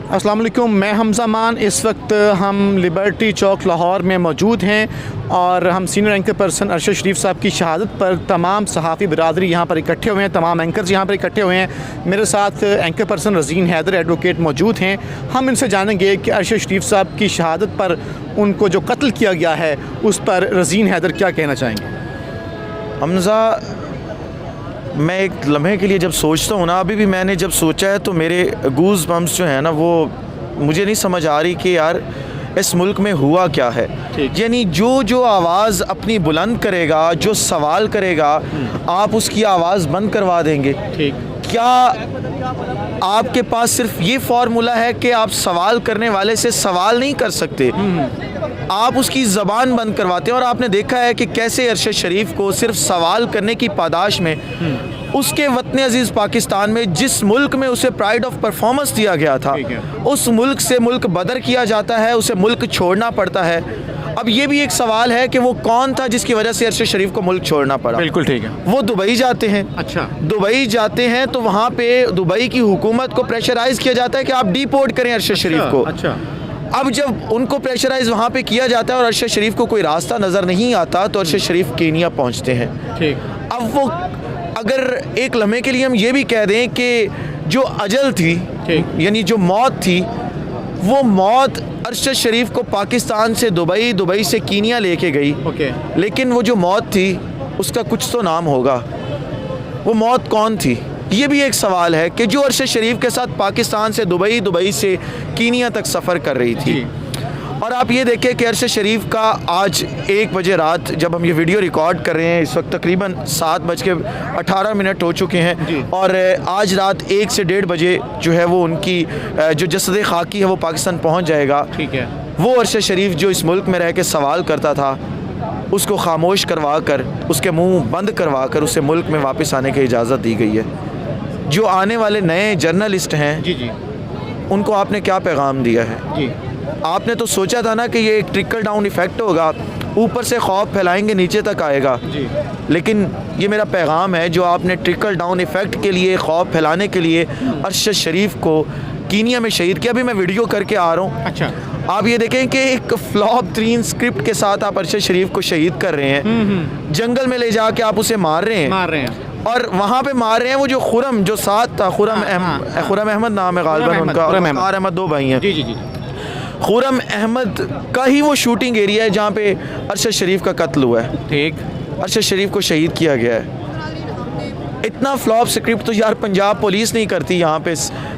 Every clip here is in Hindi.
अस्सलाम वालेकुम, मैं हमज़ा मान। इस वक्त हम लिबर्टी चौक लाहौर में मौजूद हैं और हम सीनियर एंकर पर्सन अरशद शरीफ साहब की शहादत पर तमाम सहाफ़ी बरादरी यहाँ पर इकट्ठे हुए हैं, तमाम एंकर्स यहाँ पर इकट्ठे हुए हैं। मेरे साथ एंकर पर्सन रज़ीन हैदर एडवोकेट मौजूद हैं। हम इनसे जानेंगे कि अरशद शरीफ साहब की शहादत पर उनको जो कत्ल किया गया है उस पर रज़ीन हैदर क्या कहना चाहेंगे? हमज़ा, मैं एक लम्हे के लिए जब सोचता हूँ ना, अभी भी मैंने जब सोचा है तो मेरे गूज़ बम्स जो है ना, वो मुझे नहीं समझ आ रही कि यार इस मुल्क में हुआ क्या है। यानी जो आवाज़ अपनी बुलंद करेगा, जो सवाल करेगा, आप उसकी आवाज़ बंद करवा देंगे। क्या आपके पास सिर्फ ये फार्मूला है कि आप सवाल करने वाले से सवाल नहीं कर सकते, आप उसकी ज़बान बंद करवाते हैं? और आपने देखा है कि कैसे अरशद शरीफ को सिर्फ सवाल करने की पादाश में उसके वतन अजीज़ पाकिस्तान में, जिस मुल्क में उसे प्राइड ऑफ परफॉर्मेंस दिया गया था, उस मुल्क से मुल्क बदर किया जाता है, उसे मुल्क छोड़ना पड़ता है। अब ये भी एक सवाल है कि वो कौन था जिसकी वजह से अरशद शरीफ को मुल्क छोड़ना पड़ा। बिल्कुल ठीक है। वो दुबई जाते हैं। अच्छा, दुबई जाते हैं तो वहाँ पे दुबई की हुकूमत को प्रेशराइज किया जाता है कि आप डिपोर्ट करें अरशद शरीफ को। अच्छा, अब जब उनको प्रेशराइज वहाँ पे किया जाता है और अरशद शरीफ को कोई रास्ता नज़र नहीं आता तो अरशद शरीफ केनिया पहुँचते हैं। ठीक। अब वो अगर एक लम्हे के लिए हम ये भी कह दें कि जो अजल थी, यानी जो मौत थी, वो मौत अरशद शरीफ को पाकिस्तान से दुबई, दुबई से कीनिया लेके गई। लेकिन वो जो मौत थी उसका कुछ तो नाम होगा। वो मौत कौन थी? ये भी एक सवाल है कि जो अरशद शरीफ के साथ पाकिस्तान से दुबई, दुबई से कीनिया तक सफ़र कर रही थी। और आप ये देखें कि अरशद शरीफ का आज 1 बजे रात, जब हम ये वीडियो रिकॉर्ड कर रहे हैं, इस वक्त तकरीबन 7:18 हो चुके हैं, और आज रात 1 से 1:30 बजे जो है वो उनकी जो जसद खाकी है वो पाकिस्तान पहुंच जाएगा। ठीक है। वो अरशद शरीफ जो इस मुल्क में रह के सवाल करता था, उसको खामोश करवा कर, उसके मुँह बंद करवा कर उसे मुल्क में वापस आने की इजाज़त दी गई है। जो आने वाले नए जर्नलिस्ट हैं, उनको आपने क्या पैगाम दिया है? आपने तो सोचा था ना कि ये एक ट्रिकल डाउन इफ़ेक्ट होगा, ऊपर से खौफ फैलाएंगे नीचे तक आएगा। लेकिन ये मेरा पैगाम है, जो आपने ट्रिकल डाउन इफ़ेक्ट के लिए, खौफ फैलाने के लिए अरशद शरीफ को कीनिया में शहीद किया। अभी मैं वीडियो करके आ रहा हूँ। अच्छा, आप ये देखें कि एक फ्लॉप 3 स्क्रिप्ट के साथ आप अरशद शरीफ को शहीद कर रहे हैं। जंगल में ले जाके आप उसे मार रहे हैं। और वहाँ पे मार रहे हैं वो जो खुरम, जो साथ था, खुरम अहमद नाम है गालिबन उनका, और अहमद 2 भाई हैं। खुरम अहमद का ही वो शूटिंग एरिया है जहाँ पे अरशद शरीफ का कत्ल हुआ है। ठीक, अरशद शरीफ को शहीद किया गया है। इतना फ्लॉप स्क्रिप्ट तो यार पंजाब पुलिस नहीं करती। यहाँ पे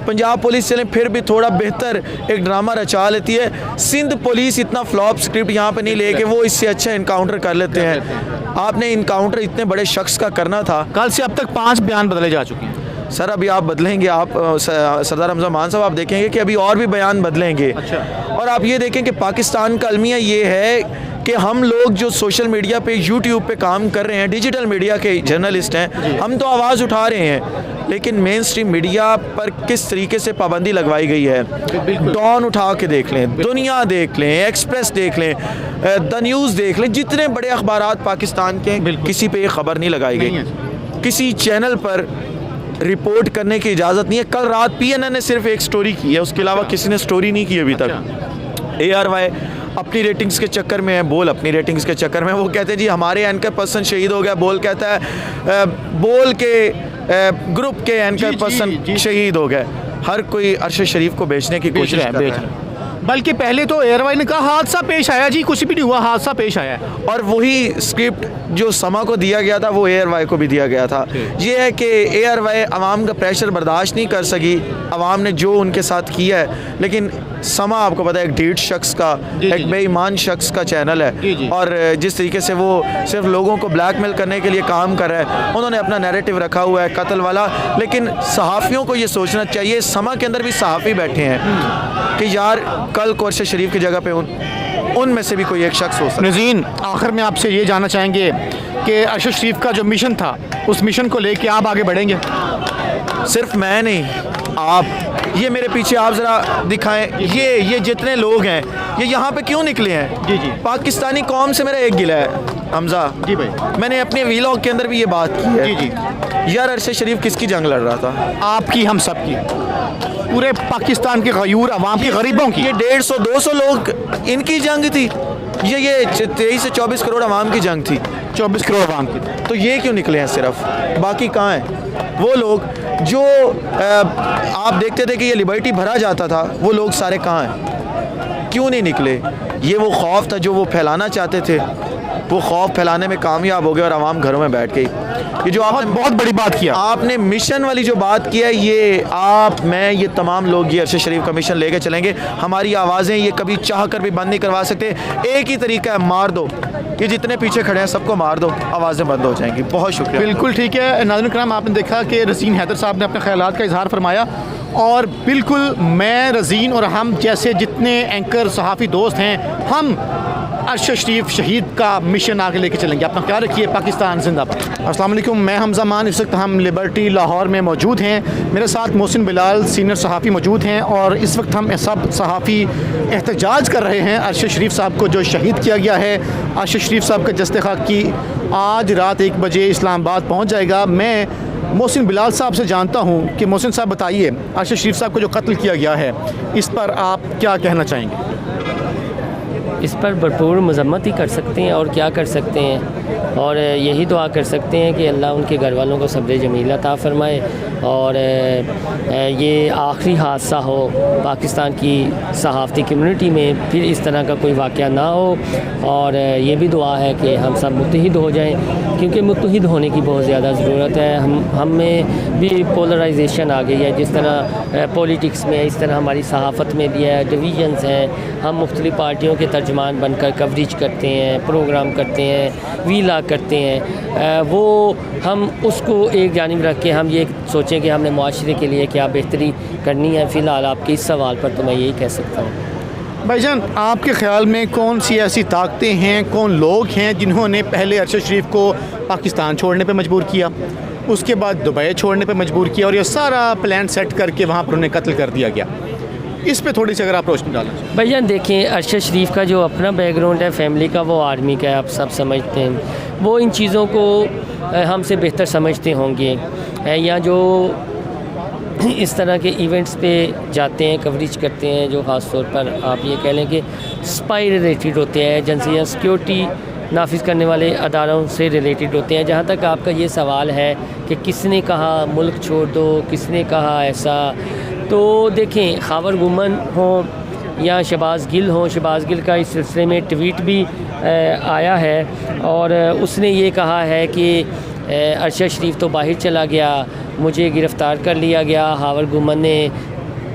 पंजाब पुलिस चले फिर भी थोड़ा बेहतर एक ड्रामा रचा लेती है। सिंध पुलिस इतना फ्लॉप स्क्रिप्ट यहाँ पे नहीं लेके वो इससे अच्छा इनकाउंटर कर लेते हैं। आपने इनकाउंटर इतने बड़े शख्स का करना था। कल से अब तक 5 बयान बदले जा चुके हैं। सर अभी आप बदलेंगे, आप सरदार हमज़ा मान साहब, आप देखेंगे कि अभी और भी बयान बदलेंगे। अच्छा। और आप ये देखें कि पाकिस्तान का अलमिया ये है कि हम लोग जो सोशल मीडिया पे, यूट्यूब पे काम कर रहे हैं, डिजिटल मीडिया के जर्नलिस्ट हैं, हम तो आवाज़ उठा रहे हैं, लेकिन मेन स्ट्रीम मीडिया पर किस तरीके से पाबंदी लगवाई गई है। डॉन उठा के देख लें, दुनिया देख लें, एक्सप्रेस देख लें, द न्यूज़ देख लें, जितने बड़े अखबारात पाकिस्तान के, किसी पे ये खबर नहीं लगाई गई। किसी चैनल पर रिपोर्ट करने की इजाज़त नहीं है। कल रात PNN ने सिर्फ एक स्टोरी की है, उसके अलावा किसी ने स्टोरी नहीं की अभी तक। ARY अपनी रेटिंग्स के चक्कर में है, बोल अपनी रेटिंग्स के चक्कर में, वो कहते हैं जी हमारे एंकर पर्सन शहीद हो गया, बोल कहता है बोल के ग्रुप के एंकर पर्सन शहीद हो गए। हर कोई अरशद शरीफ को बेचने की कोशिश कर रहा है। बल्कि पहले तो ARY ने कहा हादसा पेश आया, जी कुछ भी नहीं हुआ, हादसा पेश आया। और वही स्क्रिप्ट जो समा को दिया गया था वो ARY को भी दिया गया था। ये है कि ARY आवाम का प्रेशर बर्दाश्त नहीं कर सकी, आवाम ने जो उनके साथ किया है। लेकिन समा आपको पता है एक ढीठ शख्स का, एक बेईमान शख्स का चैनल है, और जिस तरीके से वो सिर्फ लोगों को ब्लैकमेल करने के लिए काम कर रहा है, उन्होंने अपना नैरेटिव रखा हुआ है कत्ल वाला। लेकिन सहाफ़ियों को ये सोचना चाहिए, समा के अंदर भी सहाफ़ी बैठे हैं कि यार कल को अरशद शरीफ की जगह पे उनमें से भी कोई एक शख्स हो सकता है। नज़ीन, आखिर में आपसे ये जानना चाहेंगे कि अरशद शरीफ का जो मिशन था, उस मिशन को लेके आप आगे बढ़ेंगे? सिर्फ मैं नहीं, आप ये मेरे पीछे आप ज़रा दिखाएं, ये जितने लोग हैं ये यहाँ पे क्यों निकले हैं? पाकिस्तानी कौम से मेरा एक गिला है, हमजा जी भाई। मैंने अपने वीलॉग के अंदर भी ये बात की है। जी जी। यार अरशद शरीफ किसकी जंग लड़ रहा था? आपकी, हम सब की, पूरे पाकिस्तान के गयूर अवाम के गरीबों की। ये 150-200 लोग इनकी जंग थी। ये 23 से 24 करोड़ अवाम की जंग थी। 24 करोड़ अवाम की। तो ये क्यों निकले हैं सिर्फ? बाकी कहाँ हैं वो लोग जो आप देखते थे कि ये लिबर्टी भरा जाता था? वो लोग सारे कहाँ हैं? क्यों नहीं निकले? ये वो खौफ था जो वो फैलाना चाहते थे, वो खौफ फैलाने में कामयाब हो गए और आवाम घरों में बैठ गई। ये जो आपने बहुत बड़ी बात किया आपने मिशन वाली जो बात की है, ये आप, मैं, ये तमाम लोग ये अरशद शरीफ का मिशन लेके चलेंगे। हमारी आवाज़ें ये कभी चाह कर भी बंद नहीं करवा सकते। एक ही तरीका है, मार दो। ये जितने पीछे खड़े हैं सबको मार दो, आवाज़ें बंद हो जाएंगी। बहुत शुक्रिया। बिल्कुल ठीक है। नाज़रीन कराम, आपने देखा कि रज़ीन हैदर साहब ने अपने ख्यालात का इजहार फरमाया, और बिल्कुल मैं, रज़ीन और हम जैसे जितने एंकर सहाफ़ी दोस्त हैं, हम अरशद शरीफ शहीद का मिशन आगे लेके चलेंगे। अपना ख्याल रखिए। पाकिस्तान जिंदाबाद। अस्सलाम वालेकुम, मैं हमजा मान। इस वक्त हम लिबर्टी लाहौर में मौजूद हैं। मेरे साथ मोहसिन बिलाल सीनियर सहाफ़ी मौजूद हैं, और इस वक्त हम सब सहाफ़ी एहतजाज कर रहे हैं अरशद शरीफ साहब को जो शहीद किया गया है। अरशद शरीफ साहब का जस्ते खाक की आज रात 1 बजे इस्लामाबाद पहुँच जाएगा। मैं मोहसिन बिलाल साहब से जानता हूँ कि मोहसिन साहब बताइए, अरशद शरीफ साहब को जो कत्ल किया गया है, इस पर आप क्या कहना चाहेंगे? इस पर भरपूर मज़म्मत ही कर सकते हैं, और क्या कर सकते हैं, और यही दुआ कर सकते हैं कि अल्लाह उनके घर वालों को सब्र जमील अता फ़रमाए, और ये आखिरी हादसा हो पाकिस्तान की सहाफ़ती कम्युनिटी में, फिर इस तरह का कोई वाक़या ना हो। और ये भी दुआ है कि हम सब मुत्तहिद हो जाएं, क्योंकि मुत्तहिद होने की बहुत ज़्यादा ज़रूरत है। हम में भी पोलराइजेशन आ गई है, जिस तरह पॉलिटिक्स में, इस तरह हमारी सहाफ़त में भी है, डिवीजन्स हैं। हम मुख्तलिफ़ पार्टियों के तर्जमान बनकर कवरेज करते हैं, प्रोग्राम करते हैं, वीला करते हैं। वो हम उसको एक जानिब रख के हम ये सोचें कि हमने मुआशरे के लिए क्या बेहतरी करनी है। फ़िलहाल आपके इस सवाल पर तो मैं यही कह सकता हूँ। भाईजान, आपके ख़्याल में कौन सी ऐसी ताकतें हैं, कौन लोग हैं जिन्होंने पहले अरशद शरीफ को पाकिस्तान छोड़ने पे मजबूर किया, उसके बाद दुबई छोड़ने पे मजबूर किया, और ये सारा प्लान सेट करके वहाँ पर उन्हें कत्ल कर दिया गया? इस पे थोड़ी सी अगर आप रोशनी डालें। भैया देखें, अरशद शरीफ का जो अपना बैकग्राउंड है फैमिली का, वो आर्मी का है, आप सब समझते हैं। वो इन चीज़ों को हमसे बेहतर समझते होंगे, या जो इस तरह के इवेंट्स पे जाते हैं, कवरेज करते हैं, जो ख़ास तौर पर आप ये कह लें कि स्पाई रिलेटेड होते हैं, एजेंसियाँ सिक्योरिटी नाफिज करने वाले अदारों से रिलेटेड होते हैं। जहाँ तक आपका ये सवाल है कि किसने कहा मुल्क छोड़ दो, किसने कहा ऐसा, तो देखें, खावर गुमन हो या शहबाज गिल हो, शहबाज गिल का इस सिलसिले में ट्वीट भी आया है, और उसने ये कहा है कि अरशद शरीफ तो बाहर चला गया, मुझे गिरफ़्तार कर लिया गया, हावर गुमन ने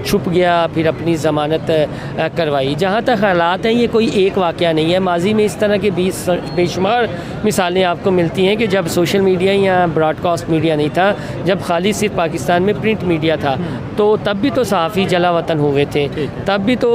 छुप गया, फिर अपनी ज़मानत करवाई। जहाँ तक हालात हैं, ये कोई एक वाक़या नहीं है। माजी में इस तरह के बेशुमार मिसालें आपको मिलती हैं कि जब सोशल मीडिया या ब्रॉडकास्ट मीडिया नहीं था, जब खाली सिर्फ पाकिस्तान में प्रिंट मीडिया था, तो तब भी तो सहाफ़ी जला वतन हुए थे, तब भी तो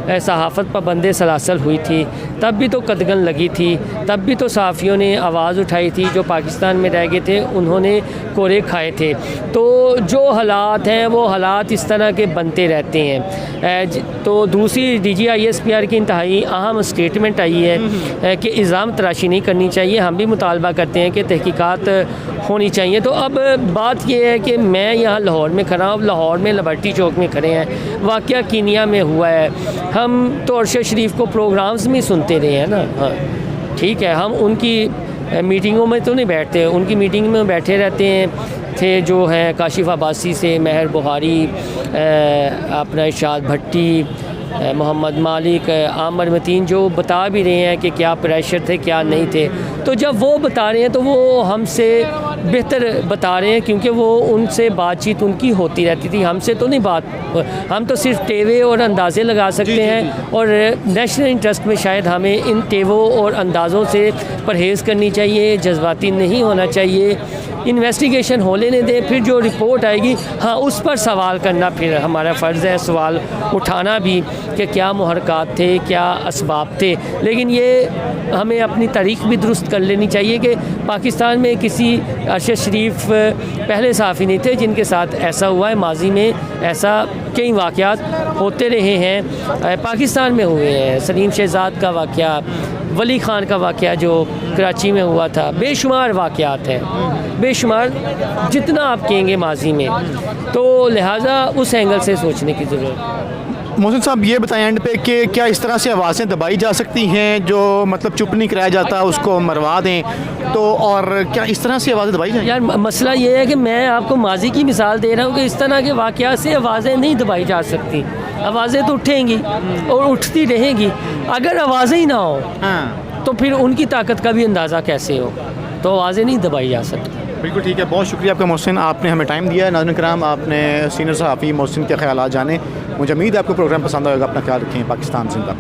सहाफ़त पाबंदे सलासल हुई थी, तब भी तो कदगन लगी थी, तब भी तो सहाफ़ियों ने आवाज़ उठाई थी। जो पाकिस्तान में रह गए थे उन्होंने कोरे खाए थे। तो जो हालात हैं वो हालात इस तरह के बनते रहते हैं। तो दूसरी DGISPR की इंतहाई अहम स्टेटमेंट आई है कि इल्ज़ाम तराशी नहीं करनी चाहिए। हम भी मुतालबा करते हैं कि तहकीकात होनी चाहिए। तो अब बात यह है कि मैं यहाँ लाहौर में खड़ा हूँ, लाहौर में लिबर्टी चौक में खड़े हैं, वाक़या कीनिया में हुआ है। हम तो अरशद शरीफ को प्रोग्राम्स में सुनते रहे हैं ना, हाँ ठीक है, हम उनकी मीटिंगों में तो नहीं बैठते, उनकी मीटिंग में बैठे रहते हैं थे, जो हैं काशिफ़ अब्बासी से महर बुहारी, अपना इरशाद भट्टी, मोहम्मद मालिक, आमर मतीन, जो बता भी रहे हैं कि क्या प्रेशर थे क्या नहीं थे। तो जब वो बता रहे हैं तो वो हमसे बेहतर बता रहे हैं, क्योंकि वो उनसे बातचीत उनकी होती रहती थी, हमसे तो नहीं बात। हम तो सिर्फ टेवे और अंदाज़े लगा सकते हैं, और नेशनल इंटरेस्ट में शायद हमें इन टेवों और अंदाज़ों से परहेज़ करनी चाहिए, जज्बाती नहीं होना चाहिए। इन्वेस्टिगेशन हो लेने दें, फिर जो रिपोर्ट आएगी हाँ उस पर सवाल करना फिर हमारा फ़र्ज़ है, सवाल उठाना भी कि क्या मुहरकात थे, क्या असबाब थे। लेकिन ये हमें अपनी तारीख़ भी दुरुस्त कर लेनी चाहिए कि पाकिस्तान में किसी अरशद शरीफ पहले सहाफ़ी नहीं थे जिनके साथ ऐसा हुआ है। माजी में ऐसा कई वाक़यात होते रहे हैं, पाकिस्तान में हुए हैं। सलीम शहजाद का वाक़या, वली खान का वाक़या जो कराची में हुआ था, बेशुमार वाक़यात हैं, बेशुमार जितना आप कहेंगे माजी में, तो लिहाजा उस एंगल से सोचने की ज़रूरत है। मोहसिन साहब ये बताएं एंड पे कि क्या इस तरह से आवाज़ें दबाई जा सकती हैं जो मतलब चुप नहीं कराया जाता उसको मरवा दें, तो और क्या इस तरह से आवाज़ें दबाई जाएँ? यार मसला ये है कि मैं आपको माजी की मिसाल दे रहा हूँ कि इस तरह के वाक़यात से आवाज़ें नहीं दबाई जा सकती। आवाज़ें तो उठेंगी और उठती रहेंगी। अगर आवाज़ें ही ना हो हाँ, तो फिर उनकी ताकत का भी अंदाज़ा कैसे हो, तो आवाज़ें नहीं दबाई जा सकती। बिल्कुल ठीक है। बहुत शुक्रिया आपका मोहसिन, आपने हमें टाइम दिया है। नाज़रीन कराम, आपने सीनियर सहाफ़ी मोहसिन के ख़यालात जाने। मुझे उम्मीद है आपको प्रोग्राम पसंद आएगा। अपना ख्याल रखें। पाकिस्तान जिंदाबाद।